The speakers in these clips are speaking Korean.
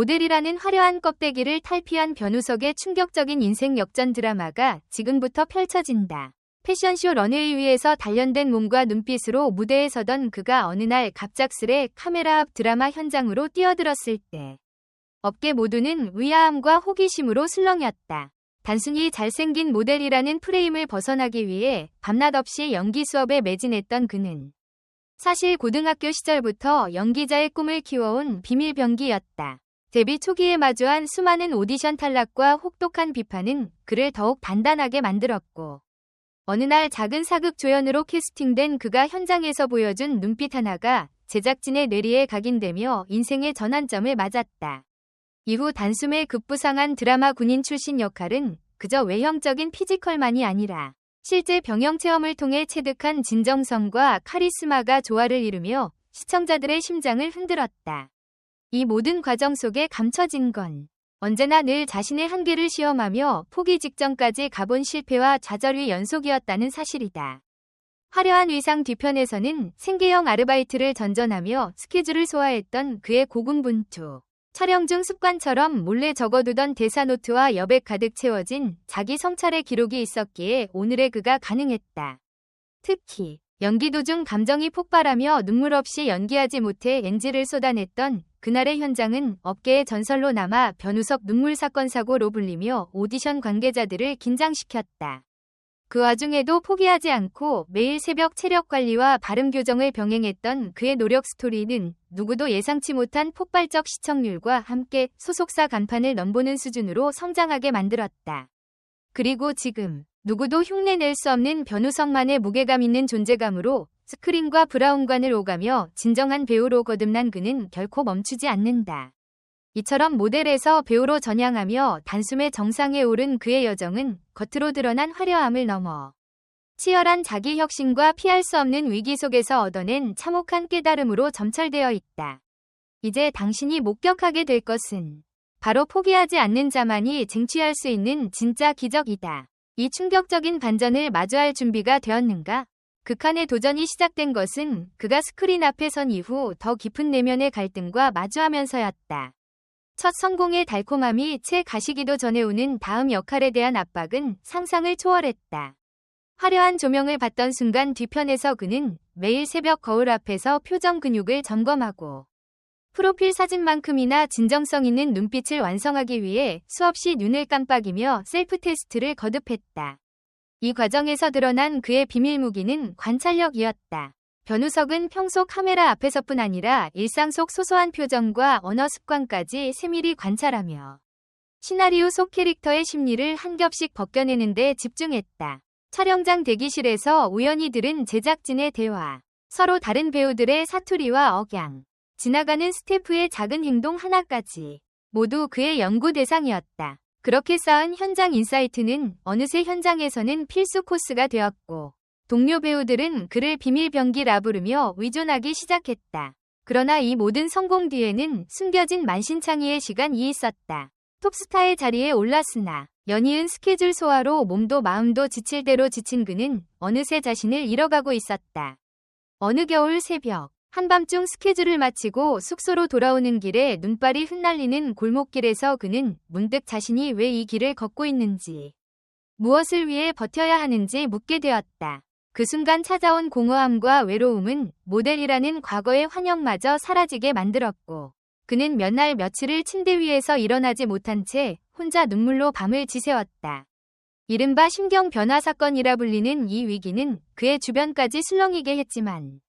모델이라는 화려한 껍데기를 탈피한 변우석의 충격적인 인생 역전 드라마가 지금부터 펼쳐진다. 패션쇼 런웨이 위에서 단련된 몸과 눈빛으로 무대에 서던 그가 어느 날 갑작스레 카메라 앞 드라마 현장으로 뛰어들었을 때 업계 모두는 의아함과 호기심으로 술렁였다. 단순히 잘생긴 모델이라는 프레임을 벗어나기 위해 밤낮 없이 연기 수업에 매진했던 그는 사실 고등학교 시절부터 연기자의 꿈을 키워온 비밀병기였다. 데뷔 초기에 마주한 수많은 오디션 탈락과 혹독한 비판은 그를 더욱 단단하게 만들었고 어느 날 작은 사극 조연으로 캐스팅된 그가 현장에서 보여준 눈빛 하나가 제작진의 뇌리에 각인되며 인생의 전환점을 맞았다. 이후 단숨에 급부상한 드라마 군인 출신 역할은 그저 외형적인 피지컬만이 아니라 실제 병영 체험을 통해 체득한 진정성과 카리스마가 조화를 이루며 시청자들의 심장을 흔들었다. 이 모든 과정 속에 감춰진 건 언제나 늘 자신의 한계를 시험하며 포기 직전까지 가본 실패와 좌절의 연속이었다는 사실이다. 화려한 의상 뒤편에서는 생계형 아르바이트를 전전하며 스케줄을 소화했던 그의 고군분투. 촬영 중 습관처럼 몰래 적어두던 대사노트와 여백 가득 채워진 자기 성찰의 기록이 있었기에 오늘의 그가 가능했다. 특히 연기 도중 감정이 폭발하며 눈물 없이 연기하지 못해 NG를 쏟아냈던 그날의 현장은 업계의 전설로 남아 변우석 눈물 사건 사고로 불리며 오디션 관계자들을 긴장시켰다. 그 와중에도 포기하지 않고 매일 새벽 체력 관리와 발음 교정을 병행했던 그의 노력 스토리는 누구도 예상치 못한 폭발적 시청률과 함께 소속사 간판을 넘보는 수준으로 성장하게 만들었다. 그리고 지금 누구도 흉내낼 수 없는 변우석만의 무게감 있는 존재감으로 스크린과 브라운관을 오가며 진정한 배우로 거듭난 그는 결코 멈추지 않는다. 이처럼 모델에서 배우로 전향하며 단숨에 정상에 오른 그의 여정은 겉으로 드러난 화려함을 넘어 치열한 자기 혁신과 피할 수 없는 위기 속에서 얻어낸 참혹한 깨달음으로 점철되어 있다. 이제 당신이 목격하게 될 것은 바로 포기하지 않는 자만이 쟁취할 수 있는 진짜 기적이다. 이 충격적인 반전을 마주할 준비가 되었는가? 극한의 도전이 시작된 것은 그가 스크린 앞에 선 이후 더 깊은 내면의 갈등과 마주하면서였다. 첫 성공의 달콤함이 채 가시기도 전에 오는 다음 역할에 대한 압박은 상상을 초월했다. 화려한 조명을 받던 순간 뒤편에서 그는 매일 새벽 거울 앞에서 표정 근육을 점검하고 프로필 사진만큼이나 진정성 있는 눈빛을 완성하기 위해 수없이 눈을 깜빡이며 셀프 테스트를 거듭했다. 이 과정에서 드러난 그의 비밀 무기는 관찰력이었다. 변우석은 평소 카메라 앞에서뿐 아니라 일상 속 소소한 표정과 언어 습관까지 세밀히 관찰하며 시나리오 속 캐릭터의 심리를 한 겹씩 벗겨내는 데 집중했다. 촬영장 대기실에서 우연히 들은 제작진의 대화, 서로 다른 배우들의 사투리와 억양, 지나가는 스태프의 작은 행동 하나까지 모두 그의 연구 대상이었다. 그렇게 쌓은 현장 인사이트는 어느새 현장에서는 필수 코스가 되었고 동료 배우들은 그를 비밀병기라 부르며 의존하기 시작했다. 그러나 이 모든 성공 뒤에는 숨겨진 만신창이의 시간이 있었다. 톱스타의 자리에 올랐으나 연이은 스케줄 소화로 몸도 마음도 지칠 대로 지친 그는 어느새 자신을 잃어가고 있었다. 어느 겨울 새벽 한밤중 스케줄을 마치고 숙소로 돌아오는 길에 눈발이 흩날리는 골목길에서 그는 문득 자신이 왜 이 길을 걷고 있는지, 무엇을 위해 버텨야 하는지 묻게 되었다. 그 순간 찾아온 공허함과 외로움은 모델이라는 과거의 환영마저 사라지게 만들었고 그는 몇 날 며칠을 침대 위에서 일어나지 못한 채 혼자 눈물로 밤을 지새웠다. 이른바 심경 변화 사건이라 불리는 이 위기는 그의 주변까지 술렁이게 했지만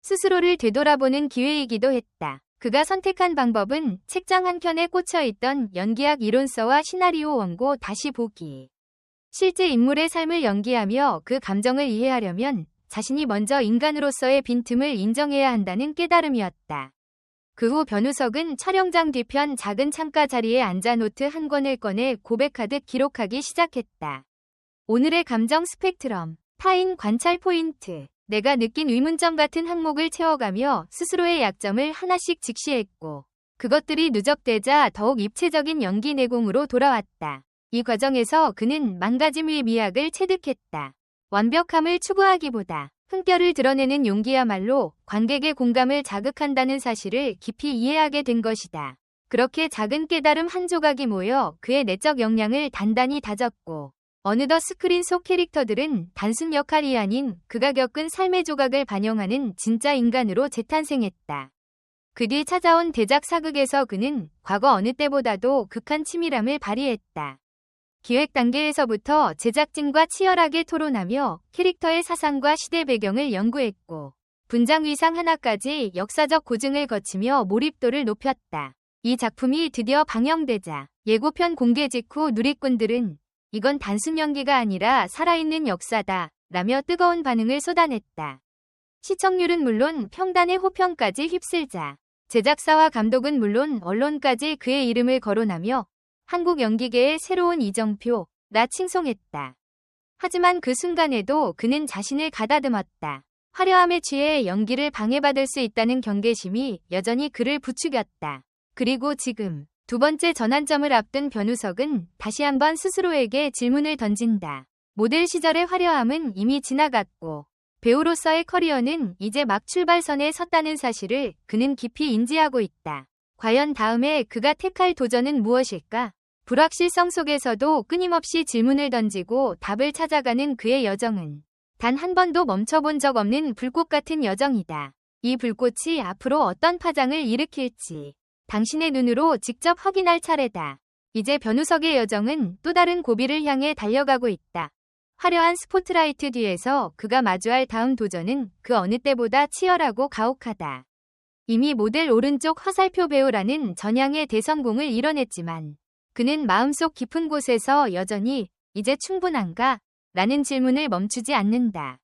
스스로를 되돌아보는 기회이기도 했다. 그가 선택한 방법은 책장 한켠에 꽂혀있던 연기학 이론서와 시나리오 원고 다시 보기. 실제 인물의 삶을 연기하며 그 감정을 이해하려면 자신이 먼저 인간으로서의 빈틈을 인정해야 한다는 깨달음이었다. 그 후 변우석은 촬영장 뒤편 작은 창가 자리에 앉아 노트 한 권을 꺼내 고백하듯 기록하기 시작했다. 오늘의 감정 스펙트럼, 타인 관찰 포인트, 내가 느낀 의문점 같은 항목을 채워가며 스스로의 약점을 하나씩 직시했고 그것들이 누적되자 더욱 입체적인 연기 내공으로 돌아왔다. 이 과정에서 그는 망가짐의 미학을 체득했다. 완벽함을 추구하기보다 흥결을 드러내는 용기야말로 관객의 공감을 자극한다는 사실을 깊이 이해하게 된 것이다. 그렇게 작은 깨달음 한 조각이 모여 그의 내적 역량을 단단히 다졌고 어느덧 스크린 속 캐릭터들은 단순 역할이 아닌 그가 겪은 삶의 조각을 반영하는 진짜 인간으로 재탄생했다. 그 뒤 찾아온 대작 사극에서 그는 과거 어느 때보다도 극한 치밀함을 발휘했다. 기획 단계에서부터 제작진과 치열하게 토론하며 캐릭터의 사상과 시대 배경을 연구했고 분장 위상 하나까지 역사적 고증을 거치며 몰입도를 높였다. 이 작품이 드디어 방영되자 예고편 공개 직후 누리꾼들은 이건 단순 연기가 아니라 살아있는 역사다 라며 뜨거운 반응을 쏟아냈다. 시청률은 물론 평단의 호평까지 휩쓸자 제작사와 감독은 물론 언론까지 그의 이름을 거론하며 한국 연기계의 새로운 이정표라 칭송했다. 하지만 그 순간에도 그는 자신을 가다듬었다. 화려함에 취해 연기를 방해받을 수 있다는 경계심이 여전히 그를 부추겼다. 그리고 지금 두 번째 전환점을 앞둔 변우석은 다시 한번 스스로에게 질문을 던진다. 모델 시절의 화려함은 이미 지나갔고 배우로서의 커리어는 이제 막 출발선에 섰다는 사실을 그는 깊이 인지하고 있다. 과연 다음에 그가 택할 도전은 무엇일까? 불확실성 속에서도 끊임없이 질문을 던지고 답을 찾아가는 그의 여정은 단 한 번도 멈춰본 적 없는 불꽃 같은 여정이다. 이 불꽃이 앞으로 어떤 파장을 일으킬지 당신의 눈으로 직접 확인할 차례다. 이제 변우석의 여정은 또 다른 고비를 향해 달려가고 있다. 화려한 스포트라이트 뒤에서 그가 마주할 다음 도전은 그 어느 때보다 치열하고 가혹하다. 이미 모델 오른쪽 화살표 배우라는 전향의 대성공을 이뤄냈지만 그는 마음속 깊은 곳에서 여전히 이제 충분한가? 라는 질문을 멈추지 않는다.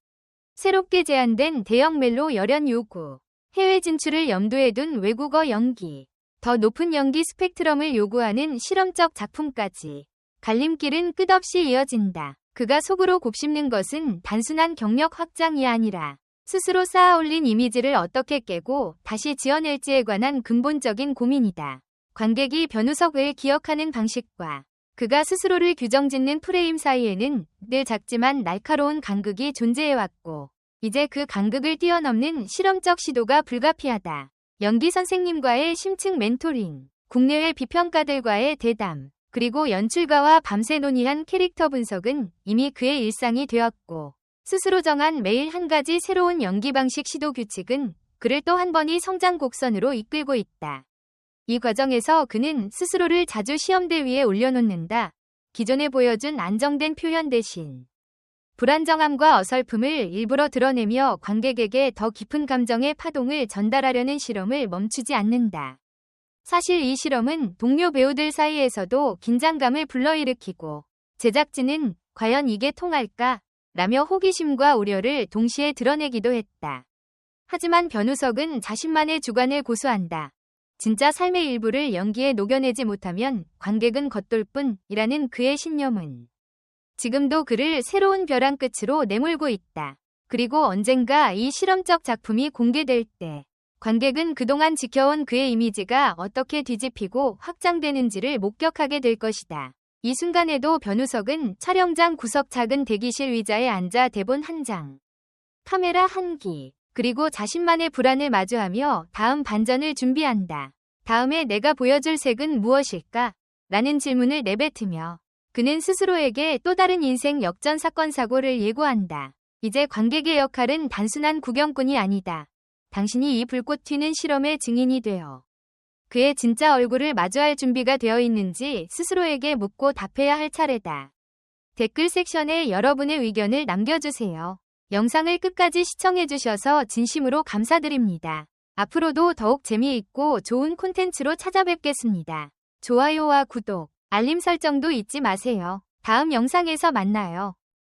새롭게 제안된 대형 멜로 열연 요구, 해외 진출을 염두에 둔 외국어 연기, 더 높은 연기 스펙트럼을 요구하는 실험적 작품까지 갈림길은 끝없이 이어진다. 그가 속으로 곱씹는 것은 단순한 경력 확장이 아니라 스스로 쌓아올린 이미지를 어떻게 깨고 다시 지어낼지에 관한 근본적인 고민이다. 관객이 변우석을 기억하는 방식과 그가 스스로를 규정짓는 프레임 사이에는 늘 작지만 날카로운 간극이 존재해왔고 이제 그 간극을 뛰어넘는 실험적 시도가 불가피하다. 연기 선생님과의 심층 멘토링, 국내외 비평가들과의 대담, 그리고 연출가와 밤새 논의한 캐릭터 분석은 이미 그의 일상이 되었고 스스로 정한 매일 한 가지 새로운 연기 방식 시도 규칙은 그를 또 한 번이 성장 곡선으로 이끌고 있다. 이 과정에서 그는 스스로를 자주 시험대 위에 올려놓는다. 기존에 보여준 안정된 표현 대신 불안정함과 어설픔을 일부러 드러내며 관객에게 더 깊은 감정의 파동을 전달하려는 실험을 멈추지 않는다. 사실 이 실험은 동료 배우들 사이에서도 긴장감을 불러일으키고 제작진은 과연 이게 통할까? 라며 호기심과 우려를 동시에 드러내기도 했다. 하지만 변우석은 자신만의 주관을 고수한다. 진짜 삶의 일부를 연기에 녹여내지 못하면 관객은 겉돌 뿐이라는 그의 신념은 지금도 그를 새로운 벼랑 끝으로 내몰고 있다. 그리고 언젠가 이 실험적 작품이 공개될 때 관객은 그동안 지켜온 그의 이미지가 어떻게 뒤집히고 확장되는지를 목격하게 될 것이다. 이 순간에도 변우석은 촬영장 구석 작은 대기실 의자에 앉아 대본 한 장, 카메라 한 기, 그리고 자신만의 불안을 마주하며 다음 반전을 준비한다. 다음에 내가 보여줄 색은 무엇일까? 라는 질문을 내뱉으며 그는 스스로에게 또 다른 인생 역전 사건 사고를 예고한다. 이제 관객의 역할은 단순한 구경꾼이 아니다. 당신이 이 불꽃 튀는 실험의 증인이 되어 그의 진짜 얼굴을 마주할 준비가 되어 있는지 스스로에게 묻고 답해야 할 차례다. 댓글 섹션에 여러분의 의견을 남겨주세요. 영상을 끝까지 시청해주셔서 진심으로 감사드립니다. 앞으로도 더욱 재미있고 좋은 콘텐츠로 찾아뵙겠습니다. 좋아요와 구독, 알림 설정도 잊지 마세요. 다음 영상에서 만나요.